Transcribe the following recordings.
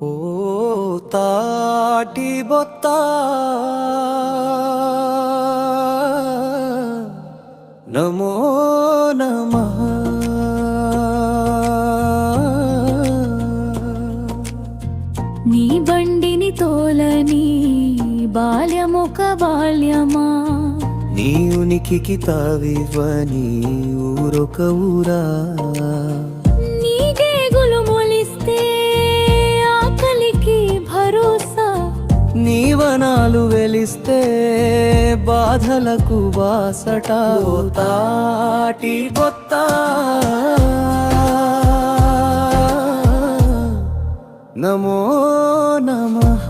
ఓ తాటి బొత్త నమో నమః నీ బండిని తోలని బాల్యమొక బాల్యమా, నీ ఉనికికి తావివ్వని ఊరొక ఊరా, నీ గేగులు మొలిస్తే ఆకలికి భరోసా, నీ వనాలు వెలిస్తే బాధలకు బాసట. ఓ తాటి బొత్త నమో నమః.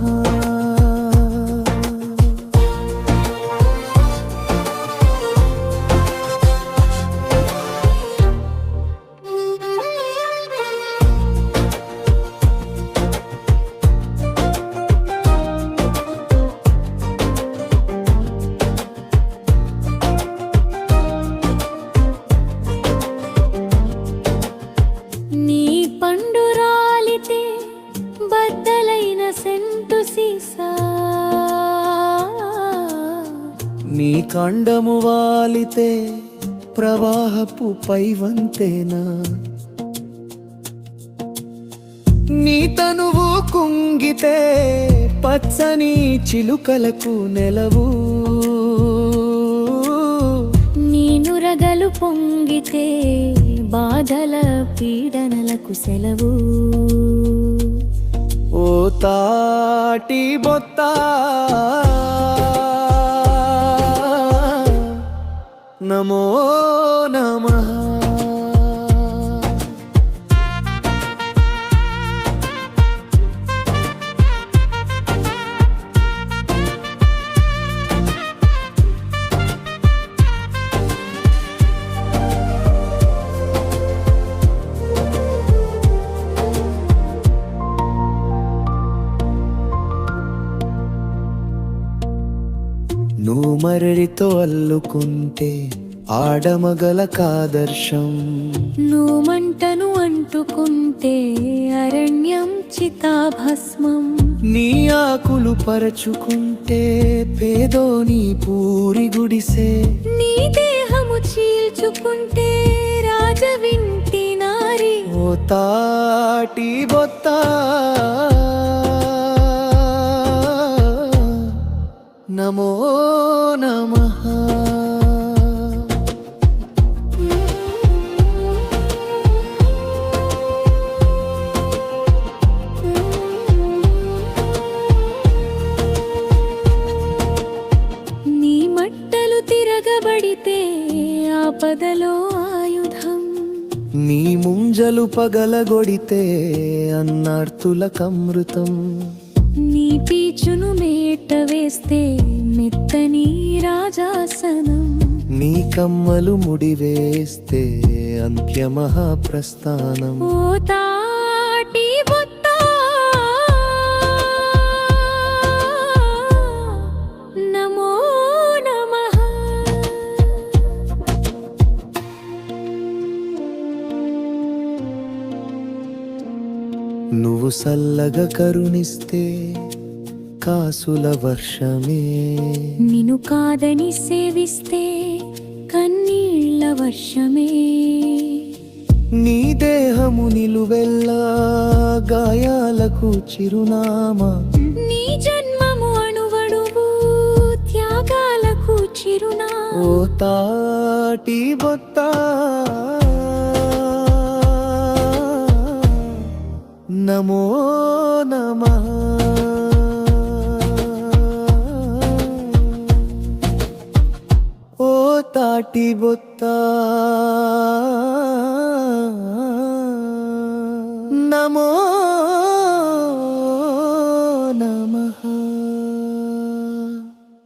నీ పండు రాలితే బద్దలైన సెంటు సీసా, నీ కండము వాలితే ప్రవాహపు పైవంతేనా, నీ తనువు కుంగితే పచ్చని చిలుకలకు నెలవు, నీ నురగలు పొంగితే బాధల పీడనలకు సెలవు. ఓ తాటి బొత్త నమో నమః. నువ్వు మరడితో అల్లుకుంటే ఆడమగల కాదర్శం, నువ్వు మంటను అంటుకుంటే అరణ్యం చితాభస్మం, నీ ఆకులు పరచుకుంటే పేదోని పూరి గుడిసే, నీ దేహము చీల్చుకుంటే రాజవింటి నారి. ఓ తాటి బొత్త నమో నమః. నీ మట్టలు తిరగబడితే ఆపదలో ఆయుధం, నీ ముంజలు పగలగొడితే అన్నార్తులకమృతం, నీ పీచును మేట వేస్తే మెత్తని రాజాసనం, నీ కమ్మలు ముడివేస్తే అంత్యమహాప్రస్థానం. ఓ తాటి బొత్త నమో నమః. నువ్వు సల్లగా కరుణిస్తే కాసుల వర్షమే, నిన్ను కాదని సేవిస్తే కన్నీళ్ల వర్షమే, నీ దేహము నిలువెల్లా గాయాలకు చిరునామా, నీ జన్మము అణువణువు త్యాగాలకు చిరునామా. ఓ తాటి బొత్త నమో నమః. ఓ తాటి బొత్త నమో